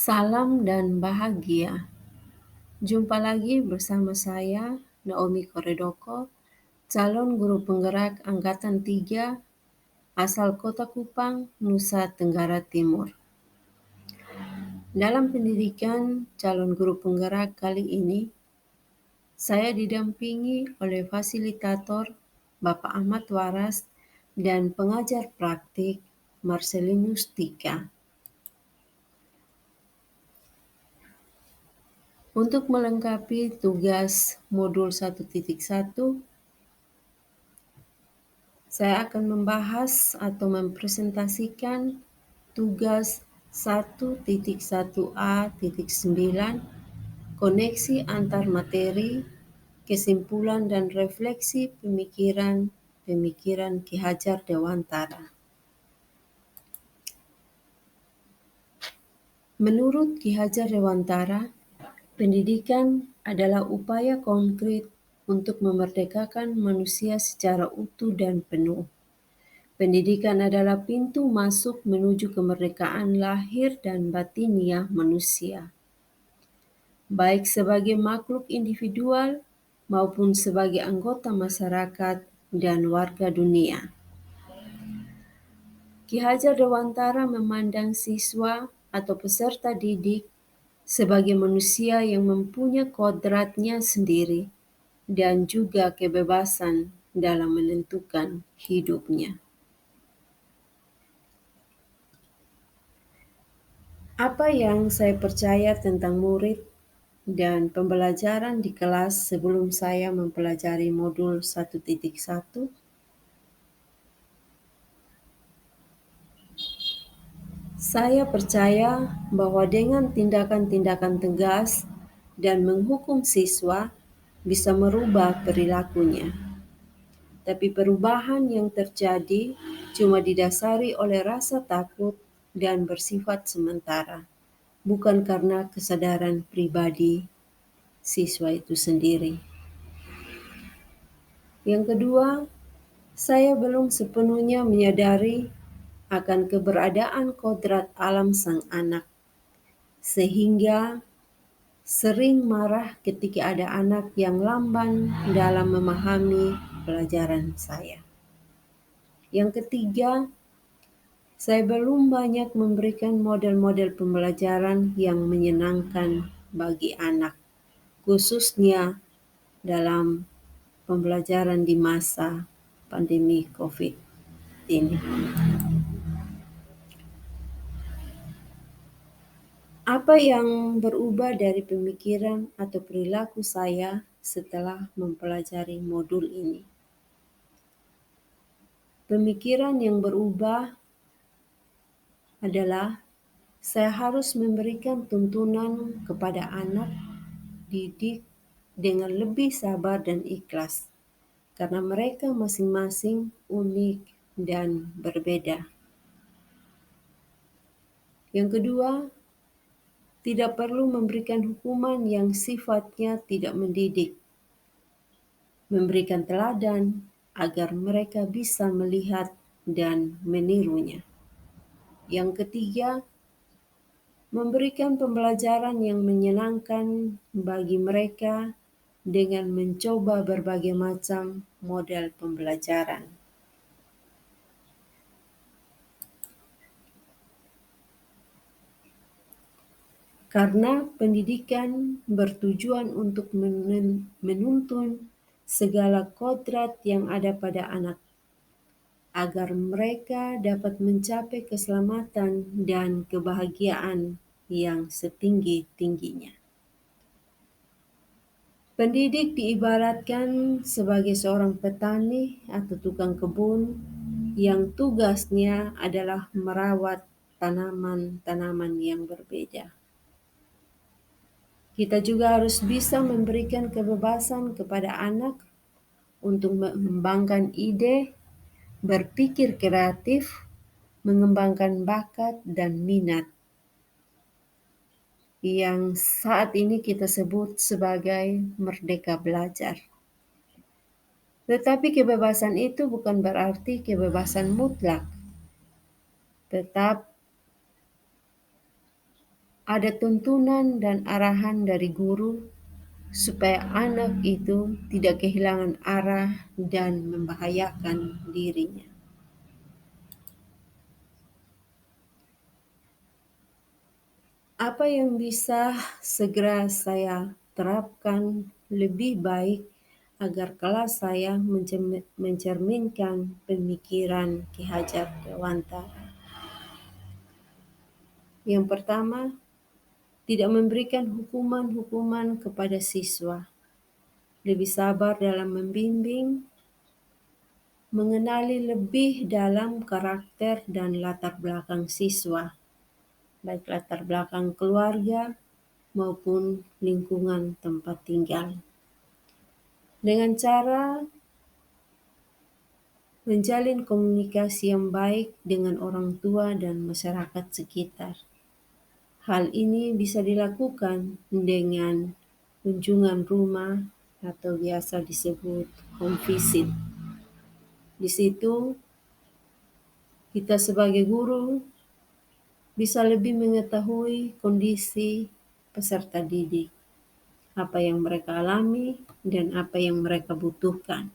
Salam dan bahagia. Jumpa lagi bersama saya, Naomi Koredoko, calon guru penggerak Angkatan 3, asal Kota Kupang, Nusa Tenggara Timur. Dalam pendidikan calon guru penggerak kali ini, saya didampingi oleh fasilitator Bapak Ahmad Waras dan pengajar praktik Marcelinus Tika. Untuk melengkapi tugas modul 1.1, saya akan membahas atau mempresentasikan tugas 1.1a.9, koneksi antar materi, kesimpulan dan refleksi pemikiran Ki Hajar Dewantara. Menurut Ki Hajar Dewantara, pendidikan adalah upaya konkret untuk memerdekakan manusia secara utuh dan penuh. Pendidikan adalah pintu masuk menuju kemerdekaan lahir dan batiniah manusia, baik sebagai makhluk individual maupun sebagai anggota masyarakat dan warga dunia. Ki Hajar Dewantara memandang siswa atau peserta didik sebagai manusia yang mempunyai kodratnya sendiri dan juga kebebasan dalam menentukan hidupnya. Apa yang saya percaya tentang murid dan pembelajaran di kelas sebelum saya mempelajari modul 1.1? Saya percaya bahwa dengan tindakan-tindakan tegas dan menghukum siswa bisa merubah perilakunya. Tapi perubahan yang terjadi cuma didasari oleh rasa takut dan bersifat sementara, bukan karena kesadaran pribadi siswa itu sendiri. Yang kedua, saya belum sepenuhnya menyadari akan keberadaan kodrat alam sang anak, sehingga sering marah ketika ada anak yang lamban dalam memahami pelajaran saya. Yang ketiga, saya belum banyak memberikan model-model pembelajaran yang menyenangkan bagi anak, khususnya dalam pembelajaran di masa pandemi COVID ini. Apa yang berubah dari pemikiran atau perilaku saya setelah mempelajari modul ini? Pemikiran yang berubah adalah saya harus memberikan tuntunan kepada anak didik dengan lebih sabar dan ikhlas, karena mereka masing-masing unik dan berbeda. Yang kedua, tidak perlu memberikan hukuman yang sifatnya tidak mendidik, memberikan teladan agar mereka bisa melihat dan menirunya. Yang ketiga, memberikan pembelajaran yang menyenangkan bagi mereka dengan mencoba berbagai macam model pembelajaran. Karena pendidikan bertujuan untuk menuntun segala kodrat yang ada pada anak, agar mereka dapat mencapai keselamatan dan kebahagiaan yang setinggi-tingginya. Pendidik diibaratkan sebagai seorang petani atau tukang kebun yang tugasnya adalah merawat tanaman-tanaman yang berbeda. Kita juga harus bisa memberikan kebebasan kepada anak untuk mengembangkan ide, berpikir kreatif, mengembangkan bakat dan minat yang saat ini kita sebut sebagai merdeka belajar. Tetapi kebebasan itu bukan berarti kebebasan mutlak. Tetap Ada tuntunan dan arahan dari guru supaya anak itu tidak kehilangan arah dan membahayakan dirinya. Apa yang bisa segera saya terapkan lebih baik agar kelas saya mencerminkan pemikiran Ki Hajar Dewantara? Yang pertama, tidak memberikan hukuman-hukuman kepada siswa, lebih sabar dalam membimbing, mengenali lebih dalam karakter dan latar belakang siswa, baik latar belakang keluarga maupun lingkungan tempat tinggal. Dengan cara menjalin komunikasi yang baik dengan orang tua dan masyarakat sekitar. Hal ini bisa dilakukan dengan kunjungan rumah atau biasa disebut home visit. Di situ kita sebagai guru bisa lebih mengetahui kondisi peserta didik, apa yang mereka alami dan apa yang mereka butuhkan.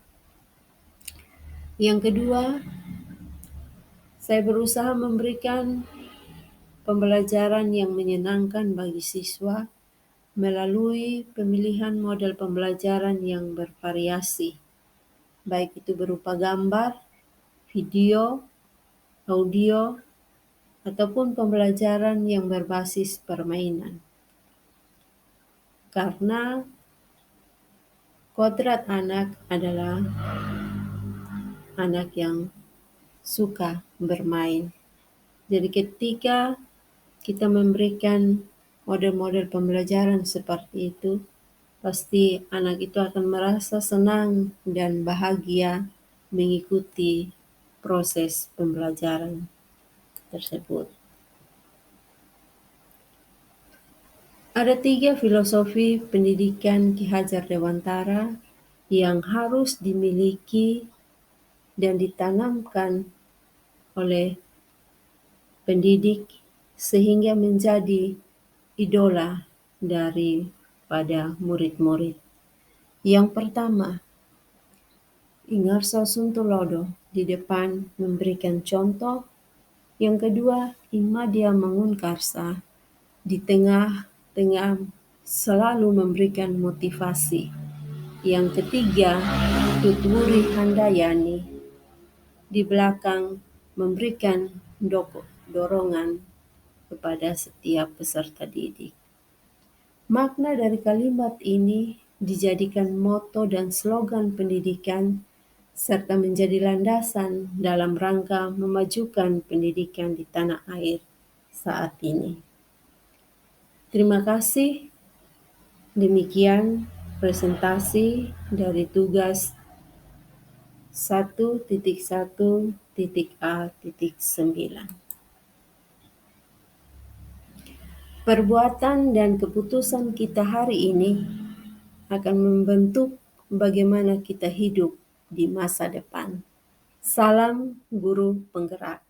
Yang kedua, saya berusaha memberikan pembelajaran yang menyenangkan bagi siswa melalui pemilihan model pembelajaran yang bervariasi, baik itu berupa gambar, video, audio, ataupun pembelajaran yang berbasis permainan. Karena kodrat anak adalah anak yang suka bermain. Jadi ketika kita memberikan model-model pembelajaran seperti itu, pasti anak itu akan merasa senang dan bahagia mengikuti proses pembelajaran tersebut. Ada 3 filosofi pendidikan Ki Hajar Dewantara yang harus dimiliki dan ditanamkan oleh pendidik sehingga menjadi idola daripada murid-murid. Yang pertama, Ingarso Suntulodo di depan memberikan contoh. Yang kedua, Imadia Mangunkarsa di tengah-tengah selalu memberikan motivasi. Yang ketiga, Tutwuri Handayani di belakang memberikan dorongan kepada setiap peserta didik. Makna dari kalimat ini dijadikan moto dan slogan pendidikan serta menjadi landasan dalam rangka memajukan pendidikan di tanah air saat ini. Terima kasih. Demikian presentasi dari tugas 1.1.A.9. Perbuatan dan keputusan kita hari ini akan membentuk bagaimana kita hidup di masa depan. Salam guru penggerak.